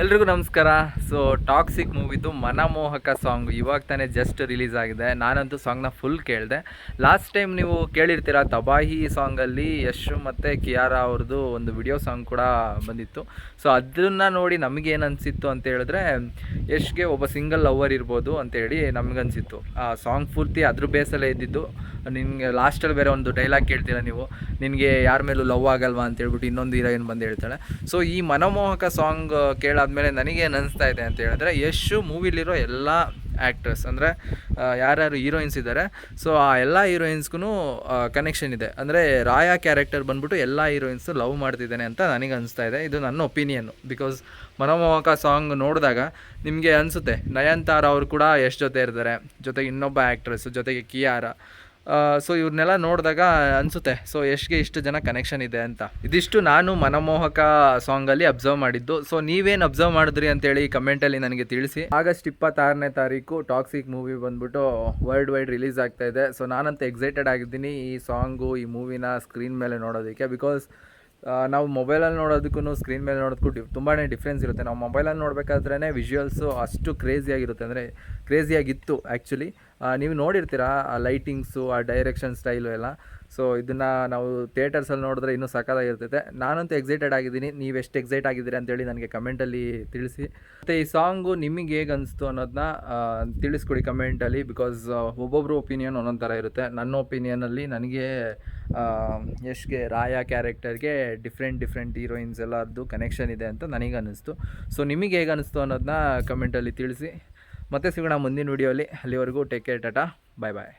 ಎಲ್ರಿಗೂ ನಮಸ್ಕಾರ. So toxic ಮೂವಿದು ಮನಮೋಹಕ ಸಾಂಗ್ ಇವಾಗ ತಾನೇ ಜಸ್ಟ್ ರಿಲೀಸ್ ಆಗಿದೆ. ನಾನಂತೂ ಸಾಂಗ್ನ ಫುಲ್ ಕೇಳಿದೆ. ಲಾಸ್ಟ್ ಟೈಮ್ ನೀವು ಕೇಳಿರ್ತೀರ, ತಬಾಹಿ ಸಾಂಗಲ್ಲಿ ಯಶ್ ಮತ್ತು ಕಿಯಾರಾ ಅವ್ರದ್ದು ಒಂದು ವಿಡಿಯೋ ಸಾಂಗ್ ಕೂಡ ಬಂದಿತ್ತು. ಸೊ ಅದನ್ನು ನೋಡಿ ನಮಗೇನು ಅನಿಸಿತ್ತು ಅಂತ ಹೇಳಿದ್ರೆ, ಯಶ್ಗೆ ಒಬ್ಬ ಸಿಂಗಲ್ ಲವರ್ ಇರ್ಬೋದು ಅಂತೇಳಿ ನಮಗನ್ಸಿತ್ತು. ಆ ಸಾಂಗ್ ಪೂರ್ತಿ ಅದ್ರ ಬೇಸಲ್ಲೇ ಇದ್ದಿದ್ದು. ನಿನಗೆ ಲಾಸ್ಟಲ್ಲಿ ಬೇರೆ ಒಂದು ಡೈಲಾಗ್ ಕೇಳ್ತೀರ ನೀವು, ನಿನಗೆ ಯಾರ ಮೇಲೂ ಲವ್ ಆಗಲ್ವಾ ಅಂತೇಳ್ಬಿಟ್ಟು ಇನ್ನೊಂದು ಹೀರೋಯಿನ್ ಬಂದು ಹೇಳ್ತಾಳೆ. ಸೊ ಈ ಮನಮೋಹಕ ಸಾಂಗ್ ಕೇಳಾದ್ಮೇಲೆ ನನಗೇನು ಅನಿಸ್ತಾ ಇದೆ ಅಂತ ಹೇಳಿದ್ರೆ, ಯಶ್ ಮೂವಿಲಿರೋ ಎಲ್ಲ ಆ್ಯಕ್ಟ್ರೆಸ್ ಅಂದರೆ ಯಾರ್ಯಾರು ಹೀರೋಯಿನ್ಸ್ ಇದ್ದಾರೆ, ಸೊ ಆ ಎಲ್ಲ ಹೀರೋಯಿನ್ಸ್ಗೂ ಕನೆಕ್ಷನ್ ಇದೆ. ಅಂದರೆ ರಾಯಾ ಕ್ಯಾರೆಕ್ಟರ್ ಬಂದ್ಬಿಟ್ಟು ಎಲ್ಲ ಹೀರೋಯಿನ್ಸು ಲವ್ ಮಾಡ್ತಿದ್ದಾನೆ ಅಂತ ನನಗೆ ಅನಿಸ್ತಾ ಇದೆ. ಇದು ನನ್ನ ಒಪಿನಿಯನ್ನು. ಬಿಕಾಸ್ ಮನಮೋಹಕ ಸಾಂಗ್ ನೋಡಿದಾಗ ನಿಮಗೆ ಅನಿಸುತ್ತೆ ನಯನ್ತಾರ ಅವರು ಕೂಡ ಯಶ್ ಜೊತೆ ಇರ್ತಾರೆ, ಜೊತೆಗೆ ಇನ್ನೊಬ್ಬ ಆ್ಯಕ್ಟ್ರೆಸ್ಸು, ಜೊತೆಗೆ ಕಿಯಾರಾ. ಸೊ ಇವ್ರನ್ನೆಲ್ಲ ನೋಡಿದಾಗ ಅನಿಸುತ್ತೆ ಸೊ ಯಶ್ಗೆ ಇಷ್ಟು ಜನ ಕನೆಕ್ಷನ್ ಇದೆ ಅಂತ. ಇದಿಷ್ಟು ನಾನು ಮನಮೋಹಕ ಸಾಂಗಲ್ಲಿ ಅಬ್ಸರ್ವ್ ಮಾಡಿದ್ದು. ಸೊ ನೀವೇನು ಅಬ್ಸರ್ವ್ ಮಾಡಿದ್ರಿ ಅಂತೇಳಿ ಕಮೆಂಟಲ್ಲಿ ನನಗೆ ತಿಳಿಸಿ. ಆಗಸ್ಟ್ 26ನೇ ತಾರೀಕು ಟಾಕ್ಸಿಕ್ ಮೂವಿ ಬಂದ್ಬಿಟ್ಟು ವರ್ಲ್ಡ್ ವೈಡ್ ರಿಲೀಸ್ ಆಗ್ತಾ ಇದೆ. ಸೊ ನಾನಂತ ಎಕ್ಸೈಟೆಡ್ ಆಗಿದ್ದೀನಿ ಈ ಸಾಂಗು, ಈ ಮೂವಿನ ಸ್ಕ್ರೀನ್ ಮೇಲೆ ನೋಡೋದಕ್ಕೆ. ಬಿಕಾಸ್ ನಾವು ಮೊಬೈಲಲ್ಲಿ ನೋಡೋದಕ್ಕೂ ಸ್ಕ್ರೀನ್ ಮೇಲೆ ನೋಡೋದಕ್ಕೂ ತುಂಬಾ ಡಿಫ್ರೆನ್ಸ್ ಇರುತ್ತೆ. ನಾವು ಮೊಬೈಲಲ್ಲಿ ನೋಡಬೇಕಾದ್ರೇ ವಿಜುವಲ್ಸು ಅಷ್ಟು ಕ್ರೇಜಿಯಾಗಿರುತ್ತೆ, ಅಂದರೆ ಕ್ರೇಜಿಯಾಗಿತ್ತು ಆ್ಯಕ್ಚುಲಿ. ನೀವು ನೋಡಿರ್ತೀರ ಆ ಲೈಟಿಂಗ್ಸು, ಆ ಡೈರೆಕ್ಷನ್ ಸ್ಟೈಲು ಎಲ್ಲ. ಸೊ ಇದನ್ನು ನಾವು ಥಿಯೇಟರ್ಸಲ್ಲಿ ನೋಡಿದ್ರೆ ಇನ್ನೂ ಸಖತ್ತಾಗಿರ್ತೈತೆ. ನಾನಂತೂ ಎಕ್ಸೈಟೆಡ್ ಆಗಿದ್ದೀನಿ. ನೀವು ಎಷ್ಟು ಎಕ್ಸೈಟ್ ಆಗಿದ್ದೀರಿ ಅಂತೇಳಿ ನನಗೆ ಕಮೆಂಟಲ್ಲಿ ತಿಳಿಸಿ. ಮತ್ತು ಈ ಸಾಂಗು ನಿಮಗೆ ಹೇಗೆ ಅನಿಸ್ತು ಅನ್ನೋದನ್ನ ತಿಳಿಸ್ಕೊಡಿ ಕಮೆಂಟಲ್ಲಿ. ಬಿಕಾಸ್ ಒಬ್ಬೊಬ್ಬರು ಒಪಿನಿಯನ್ ಒಂದೊಂದು ಥರ ಇರುತ್ತೆ. ನನ್ನ ಒಪಿನಿಯನಲ್ಲಿ ನನಗೆ ಯಶ್ಗೆ ರಾಯಾ ಕ್ಯಾರೆಕ್ಟರ್ಗೆ ಡಿಫ್ರೆಂಟ್ ಹೀರೋಯಿನ್ಸ್ ಎಲ್ಲರದ್ದು ಕನೆಕ್ಷನ್ ಇದೆ ಅಂತ ನನಗೆ ಅನ್ನಿಸ್ತು. ಸೊ ನಿಮಗೆ ಹೇಗೆ ಅನ್ನಿಸ್ತು ಅನ್ನೋದನ್ನ ಕಮೆಂಟಲ್ಲಿ ತಿಳಿಸಿ. ಮತ್ತೆ ಸಿಗೋಣ ಮುಂದಿನ ವೀಡಿಯೋಲಿ. ಅಲ್ಲಿವರೆಗೂ ಟೇಕ್ ಕೇರ್, ಟಾಟಾ, ಬಾಯ್ ಬಾಯ್.